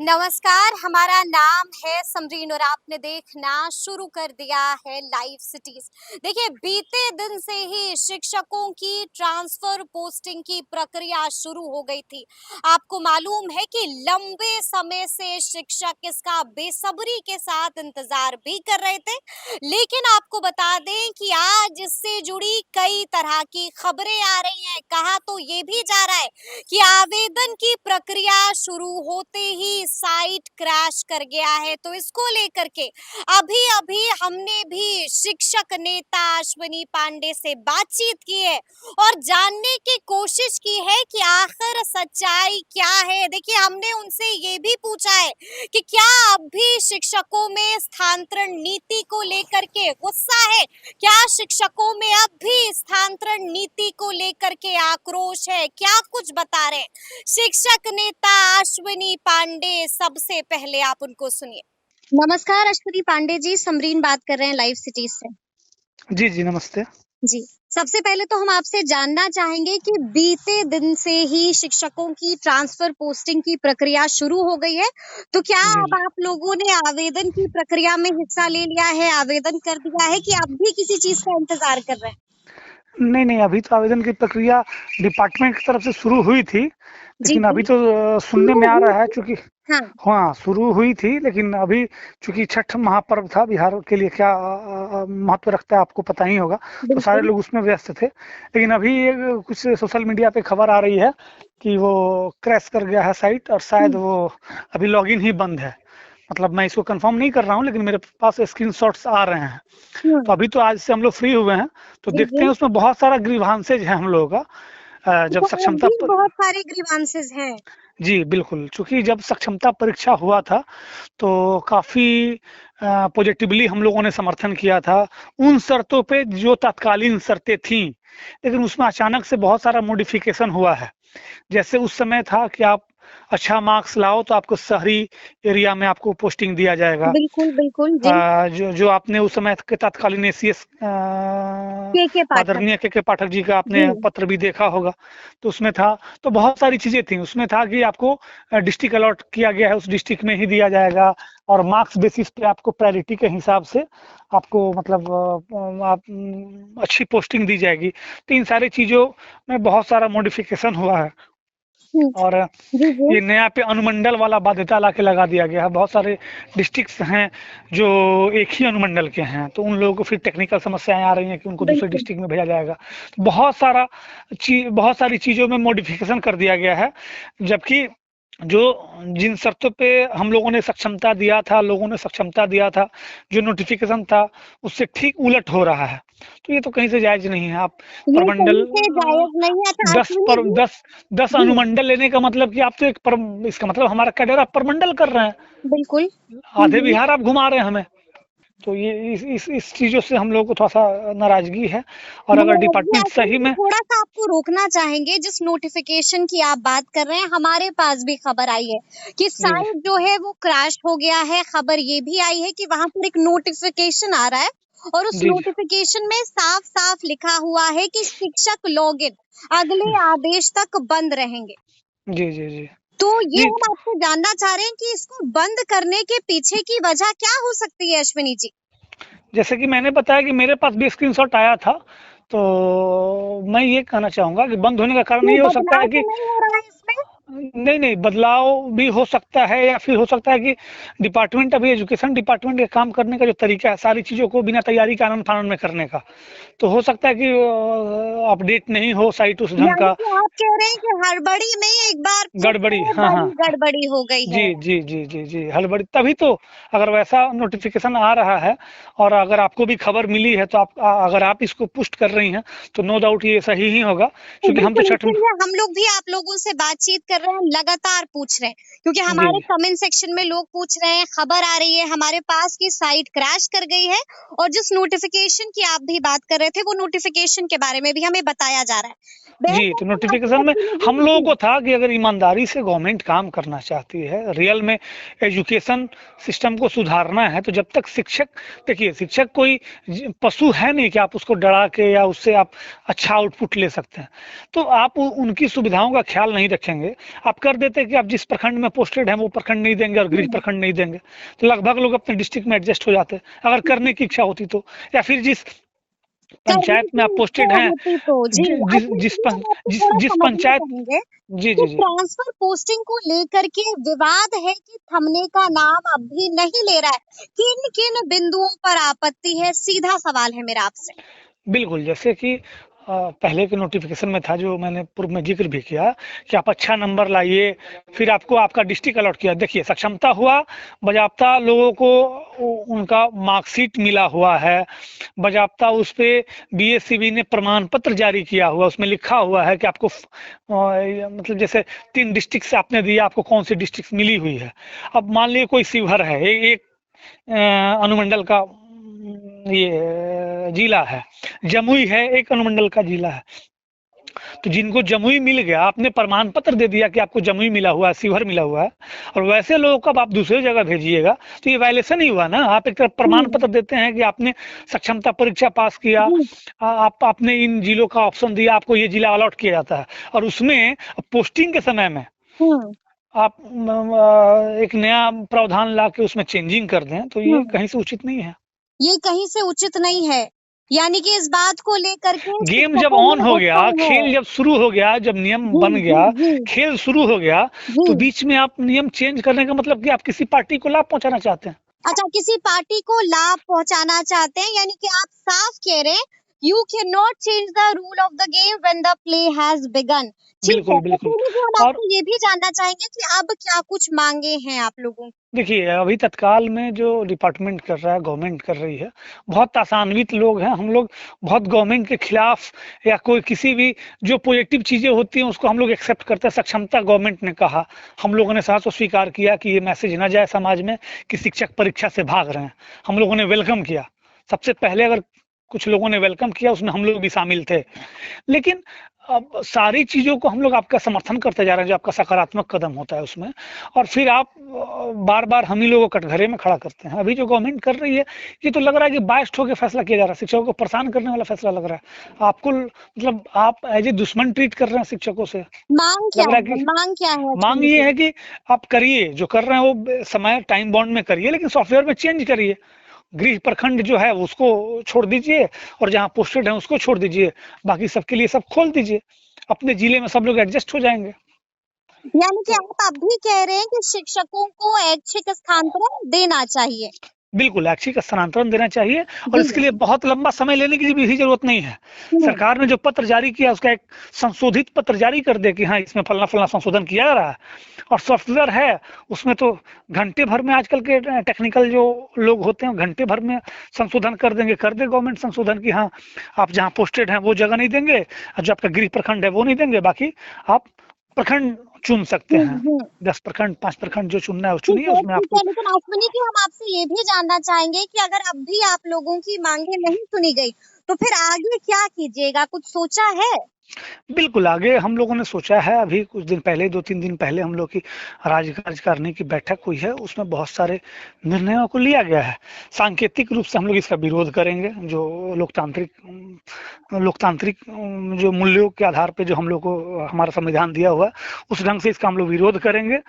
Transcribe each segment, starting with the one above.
नमस्कार, हमारा नाम है समरीन और आपने देखना शुरू कर दिया है लाइव सिटीज। देखिए, बीते दिन से ही शिक्षकों की ट्रांसफर पोस्टिंग की प्रक्रिया शुरू हो गई थी। आपको मालूम है कि लंबे समय से शिक्षक इसका बेसब्री के साथ इंतजार भी कर रहे थे, लेकिन आपको बता दें कि आज इससे जुड़ी कई तरह की खबरें आ रही हैं। कहा तो ये भी जा रहा है कि आवेदन की प्रक्रिया शुरू होते ही साइट क्रैश कर गया है। तो इसको लेकर के अभी अभी हमने भी शिक्षक नेता अश्विनी पांडे से बातचीत की है और जानने की कोशिश की है कि आखिर सच्चाई क्या है। देखिए, हमने उनसे ये भी पूछा है कि क्या अब भी शिक्षकों में स्थानांतरण नीति को लेकर के गुस्सा है, क्या शिक्षकों में अब भी स्थानांतरण नीति को लेकर के आक्रोश है, क्या कुछ बता रहे हैं शिक्षक नेता अश्विनी पांडे। सबसे पहले आप उनको सुनिए। नमस्कार अश्विनी पांडे जी, समरीन बात कर रहे हैं लाइव सिटीज से। जी जी नमस्ते। जी, सबसे पहले तो हम आपसे जानना चाहेंगे कि बीते दिन से ही शिक्षकों की ट्रांसफर पोस्टिंग की प्रक्रिया शुरू हो गई है, तो क्या जी अब जी आप लोगों ने आवेदन की प्रक्रिया में हिस्सा ले लिया है, आवेदन कर दिया है, कि अब भी किसी चीज का इंतजार कर रहे हैं? नहीं नहीं, अभी तो आवेदन की प्रक्रिया डिपार्टमेंट की तरफ से शुरू हुई थी, जी लेकिन जी, अभी तो सुनने शुरू में आ हुई रहा है, थी। चूंकि हाँ, हाँ शुरू हुई थी, लेकिन अभी चूंकि छठ महापर्व था, बिहार के लिए क्या महत्व रखता है आपको पता ही होगा, तो सारे बिल्कुल। लोग उसमें व्यस्त थे। लेकिन अभी कुछ सोशल मीडिया पे खबर आ रही है कि वो क्रैश कर गया है साइट, और शायद वो अभी लॉगिन ही बंद है। मतलब मैं इसको कंफर्म नहीं कर रहा हूँ, लेकिन मेरे पास स्क्रीनशॉट्स आ रहे हैं। तो हम्म, अभी तो आज से हम लोग फ्री हुए हैं, तो जी देखते जी, हैं उसमें बहुत सारा ग्रीवांसेज है हम लोगों का। जब तो आज सक्षमता भी बहुत सारे ग्रीवांसेस हैं। जी बिल्कुल, चूंकि जब सक्षमता परीक्षा हुआ था तो काफी पॉजिटिवली हम लोगों ने समर्थन किया था उन शर्तों पे जो तत्कालीन शर्तें थीं, लेकिन उसमें अचानक से बहुत सारा मॉडिफिकेशन हुआ है। जैसे उस समय था कि आप अच्छा मार्क्स लाओ तो आपको शहरी एरिया में आपको पोस्टिंग दिया जाएगा। बिल्कुल बिल्कुल जी। जो जो आपने उस समय के तत्कालीन एसीएस के पाठक। आदरणीय के पाठक जी का आपने जी, पत्र भी देखा होगा, तो उसमें था, तो बहुत सारी चीजें थी उसमें। था कि आपको डिस्ट्रिक्ट अलॉट किया गया है, उस डिस्ट्रिक्ट में ही दिया जाएगा, और मार्क्स बेसिस पे आपको प्रायोरिटी के हिसाब से आपको मतलब आप अच्छी पोस्टिंग दी जाएगी। तो इन सारी चीजों में बहुत सारा मॉडिफिकेशन हुआ है, हम्म, और जी जी, ये नया पे अनुमंडल वाला बाध्यता ला के लगा दिया गया है। बहुत सारे डिस्ट्रिक्ट्स हैं जो एक ही अनुमंडल के हैं, तो उन लोगों को फिर टेक्निकल समस्याएं आ रही हैं कि उनको दूसरे बिल्कुल। डिस्ट्रिक्ट में भेजा जाएगा। तो बहुत सारी चीजों में मॉडिफिकेशन कर दिया गया है, जबकि जो जिन शर्तों पे हम लोगों ने सक्षमता दिया था, लोगों ने सक्षमता दिया था, जो नोटिफिकेशन था, उससे ठीक उलट हो रहा है। तो ये तो कहीं से जायज नहीं है। आप ये प्रमंडल कहीं से जायज नहीं है। अच्छा दस अश्विनी पर जी, दस दस जी अनुमंडल लेने का मतलब कि आप तो इसका मतलब हमारा कैडर आप प्रमंडल कर रहे हैं, बिल्कुल। आधे बिहार आप घुमा रहे हैं हमें। तो ये इस चीजों से हम लोग को थोड़ा सा नाराजगी है, और अगर नाराजगी डिपार्टमेंट अश्विनी सही जी, में थोड़ा सा आपको रोकना चाहेंगे। जिस नोटिफिकेशन की आप बात कर रहे हैं, हमारे पास भी खबर आई है कि जी जी साइट जो है वो क्रैश हो गया है। खबर ये भी आई है कि वहां पर एक नोटिफिकेशन आ रहा है और उस जी जी नोटिफिकेशन में साफ साफ लिखा हुआ है कि शिक्षक लॉगिन अगले आदेश तक बंद रहेंगे। जी जी जी तो ये जी। हम आपसे जानना चाह रहे हैं कि इसको बंद करने के पीछे की वजह क्या हो सकती है अश्विनी जी? जैसे कि मैंने बताया कि मेरे पास भी स्क्रीनशॉट आया था, तो मैं ये कहना चाहूंगा कि बंद होने का कारण कोई ये हो सकता बदलाव है तो कि नहीं हो रहा है इसमें? नहीं नहीं, बदलाव भी हो सकता है, या फिर हो सकता है कि डिपार्टमेंट, अभी एजुकेशन डिपार्टमेंट के काम करने का जो तरीका है, सारी चीज़ों को बिना तैयारी के आनन फानन में करने का, तो हो सकता है कि अपडेट नहीं हो साइट उस ढंग यानी का। कि आप कह रहे हैं कि हड़बड़ी में एक बार फिर गड़बड़ी, से हाँ हाँ। बड़ी गड़बड़ी हो गई जी है। जी जी जी जी, हड़बड़ी तभी तो। अगर वैसा नोटिफिकेशन आ रहा है, और अगर आपको भी खबर मिली है, तो आप अगर आप इसको पुष्ट कर रही हैं, तो नो डाउट ये सही ही होगा, तो क्योंकि हम तो बिल्कुल, छठ। इसीलिए हम लोग भी आप लोगों से बातचीत कर रहे हैं, लगातार पूछ रहे हैं, क्योंकि जी हमारे कमेंट सेक्शन में लोग पूछ रहे हैं, खबर आ रही है हमारे पास की साइट क्रैश कर गई है, और जिस नोटिफिकेशन की आप भी बात कर रहे थे, वो नोटिफिकेशन के बारे में भी हमें बताया जा रहा है। जी, तो दरअसल हम आपसे नोटिफिकेशन में अश्विनी हम लोगों जी, को था कि अगर ईमानदारी से गवर्नमेंट काम करना चाहती है, रियल में एजुकेशन सिस्टम को सुधारना है, तो जब तक शिक्षक, देखिए शिक्षक कोई पशु है नहीं कि आप उसको डरा के या उससे आप अच्छा आउटपुट ले सकते हैं। तो आप उनकी सुविधाओं का ख्याल नहीं रखेंगे, आप कर देते कि आप जिस प्रखंड में पोस्टेड हैं वो प्रखंड नहीं देंगे और गृह प्रखंड नहीं देंगे, तो लगभग लोग अपने डिस्ट्रिक्ट में एडजस्ट हो जाते, अगर करने की इच्छा होती तो। या फिर जिस करने पंचायत में की आप इच्छा पोस्टेड हैं, होती तो जी। जिस अच्छा, जिस ये पं, हम आपसे जिस थोड़ा जिस समझना पंचायत। चाहेंगे जी कि जी जी। ट्रांसफर पोस्टिंग को लेकर के विवाद है कि थमने का नाम अब भी नहीं ले रहा है। किन किन बिंदुओं पर आपत्ति है, सीधा सवाल है मेरा आपसे। बिल्कुल, जैसे कि पहले के नोटिफ़िकेशन में था, जो मैंने पूर्व में ज़िक्र भी किया कि आप अच्छा नंबर लाइए, फिर आपको आपका डिस्ट्रिक्ट अलॉट किया। देखिए, सक्षमता हुआ, बाज़ाब्ता लोगों को उनका मार्कशीट मिला हुआ है, बाज़ाब्ता उस पे बीएसईबी ने प्रमाण पत्र जारी किया हुआ, उसमें लिखा हुआ है कि आपको मतलब जैसे 3 डिस्ट्रिक्ट से आपने दिया, आपको कौन-सी डिस्ट्रिक्ट मिली हुई है। अब मान लीजिए कोई शिवहर है, एक अनुमंडल का ये जिला है, जमुई है एक अनुमंडल का जिला है। तो जिनको जमुई मिल गया, आपने प्रमाण पत्र दे दिया कि आपको जमुई मिला हुआ है, शिवहर मिला हुआ है, और वैसे लोगों को अब आप दूसरी जगह भेजिएगा, तो ये वायलेशन ही हुआ ना। आप एक तरफ प्रमाण हम्म, पत्र देते हैं कि आपने सक्षमता परीक्षा पास किया, जी, आप आपने इन जिलों का ऑप्शन दिया, आपको ये जिला अलॉट किया जाता है, और उसमें पोस्टिंग के समय में हम्म, आप एक नया प्रावधान ला के उसमें चेंजिंग कर दें, तो ये हम्म। कहीं से उचित नहीं है। ये कहीं से उचित नहीं है। यानी कि इस बात को लेकर के गेम जब शिक्षकों ऑन में हो गया, उत्तर है। खेल जब शुरू हो गया, जब नियम जी, बन जी, गया, जी, खेल शुरू हो गया, जी। तो बीच में आप नियम चेंज करने का मतलब कि आप किसी पार्टी को लाभ पहुंचाना चाहते हैं। अच्छा, किसी पार्टी को लाभ पहुंचाना चाहते हैं, यानी कि आप साफ कह रहे हैं, you can not change the rule of the game when the play has begin. ठीक है, बिल्कुल, तो बिल्कुल। फिर भी हम और आपसे ये भी जानना चाहेंगे कि अब क्या कुछ मांगे हैं आप लोगों की? देखिए, अभी तत्काल में जो डिपार्टमेंट कर रहा है, गवर्नमेंट कर रही है, बहुत आशान्वित लोग हैं हम लोग, बहुत गवर्नमेंट के खिलाफ या कोई किसी भी जो पॉजिटिव चीज़ें होती हैं उसको हम लोग एक्सेप्ट करते हैं। सक्षमता गवर्नमेंट ने कहा, हम लोगों ने साथ स्वीकार किया कि ये मैसेज ना जाए समाज में कि शिक्षक परीक्षा से भाग रहे हैं, हम लोगों ने वेलकम किया। सबसे पहले अगर कुछ लोगों ने वेलकम किया, उसमें हम लोग भी शामिल थे। लेकिन अब सारी चीज़ों को हम लोग आपका समर्थन करते जा रहे हैं, जो आपका सकारात्मक कदम होता है उसमें, और फिर आप बार-बार हम ही लोगों को कटघरे में खड़ा करते हैं। अभी जो गवर्नमेंट कर रही है, ये तो लग रहा है कि बायस्ड होके फैसला किया जा रहा है, शिक्षकों को परेशान करने वाला फैसला लग रहा है। आपको मतलब आप एज़ ए दुश्मन ट्रीट कर रहे हैं शिक्षकों से। मांग क्या लग रहा है है? कि मांग क्या है माँग अश्विनी ये जी? है कि आप करिए, जो कर रहे हैं वो समय टाइम बाउंड में करिए, लेकिन सॉफ्टवेयर में चेंज करिए। गृह प्रखंड जो है उसको छोड़ दीजिए, और जहाँ पोस्टेड है उसको छोड़ दीजिए, बाकी सबके लिए सब खोल दीजिए, अपने जिले में सब लोग एडजस्ट हो जाएंगे। यानी कि तो आप अब भी कह रहे हैं कि शिक्षकों को ऐच्छिक स्थानांतरण देना चाहिए। बिल्कुल, ऐच्छिक स्थानांतरण देना चाहिए, और जी। इसके लिए बहुत लंबा समय लेने की भी ज़रूरत नहीं है। हम्म, सरकार ने जो पत्र जारी किया, उसका एक संशोधित पत्र जारी कर दे कि हाँ, इसमें फलना-फलना संशोधन किया जा रहा है, और सॉफ्टवेयर है, उसमें तो घंटे भर में आजकल के टेक्निकल जो लोग होते हैं, घंटे भर में संशोधन कर देंगे। कर दे गवर्नमेंट संशोधन कि हाँ, आप जहाँ पोस्टेड हैं, वो जगह नहीं देंगे, और जो आपका गृह प्रखंड है, वो नहीं देंगे, बाकी आप प्रखंड चुन सकते हैं। हम्म। 10 प्रखंड, 5 प्रखंड जो चुनना है, वो ठीक चुनिए, है, उसमें ठीक आपको। है। लेकिन अश्विनी जी, हम आपसे ये भी जानना चाहेंगे कि अगर अब भी आप लोगों की मांगे नहीं सुनी गई, तो फिर आगे क्या कीजिएगा? कुछ सोचा है? बिल्कुल, आगे हम लोगों ने सोचा है, अभी कुछ दिन पहले, 2-3 दिन पहले हम लोग की राज्य कार्यकारिणी की बैठक हुई है, उसमें बहुत सारे निर्णयों को लिया गया है। सांकेतिक रूप से हम लोग इसका विरोध करेंगे, जो लोकतांत्रिक जो मूल्यों के आधार पे जो हम लोग को हमारा संविधान दिया हुआ है, उस ढंग से इसका हम लोग विरोध करेंगे।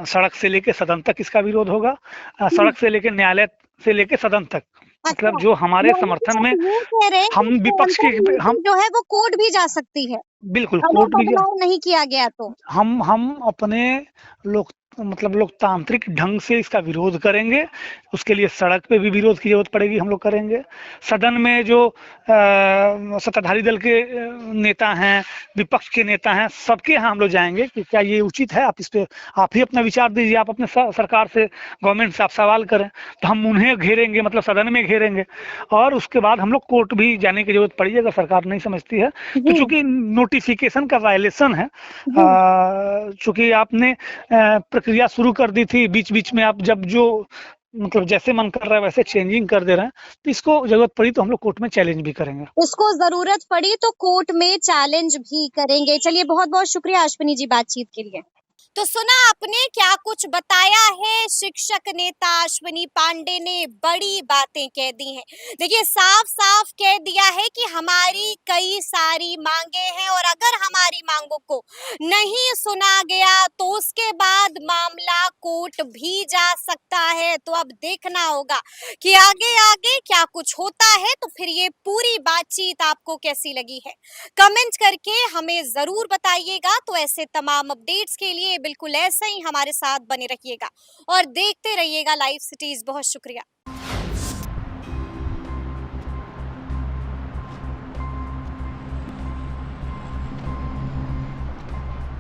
सड़क से लेके सदन तक इसका विरोध होगा, हम्म, सड़क से लेके न्यायालय से लेके सदन तक, मतलब अच्छा, जो हमारे यानी कि समर्थन में आप ये कह रहे हैं हम कि विपक्ष के हम नीति जो है वो कोर्ट भी जा सकती है, बिल्कुल अगर कोर्ट भी, बदलाव नहीं किया गया तो? हम अपने लोक मतलब लोकतांत्रिक ढंग से इसका विरोध करेंगे। उसके लिए सड़क पे भी विरोध की जरूरत पड़ेगी, हम लोग करेंगे। सदन में जो सत्ताधारी दल के नेता हैं, विपक्ष के नेता हैं, सबके यहाँ हम लोग जाएंगे कि क्या ये उचित है, आप इस पे आप ही अपना विचार दीजिए, आप अपने सरकार से, गवर्नमेंट से आप सवाल करें, तो हम उन्हें घेरेंगे, मतलब सदन में घेरेंगे। और उसके बाद हम लोग कोर्ट भी जाने की जरूरत पड़ी अगर सरकार नहीं समझती है, तो जी, चूंकि नोटिफिकेशन का वायलेशन है, जी। चूंकि आपने प्रक्रिया शुरू कर दी थी, बीच बीच में आप जब जो मतलब जैसे मन कर रहा है वैसे चेंजिंग कर दे रहे हैं, तो इसको जरूरत पड़ी तो हम लोग कोर्ट में चैलेंज भी करेंगे। इसको जरूरत पड़ी तो कोर्ट में चैलेंज भी करेंगे। चलिए, बहुत-बहुत शुक्रिया अश्विनी जी बातचीत के लिए। तो सुना आपने क्या कुछ बताया है शिक्षक नेता अश्विनी पांडे ने, बड़ी बातें कह दी हैं। देखिए, साफ-साफ कह दिया है कि हमारी कई सारी मांगे हैं, और अगर हमारी मांगों को नहीं सुना गया तो उसके बाद मामला कोर्ट भी जा सकता है। तो अब देखना होगा कि आगे आगे क्या कुछ होता है। तो फिर ये पूरी बातचीत आपको कैसी लगी है, कमेंट करके हमें जरूर बताइएगा। तो ऐसे तमाम अपडेट्स के लिए बिल्कुल ऐसे ही हमारे साथ बने रहिएगा और देखते रहिएगा लाइव सिटीज। बहुत शुक्रिया।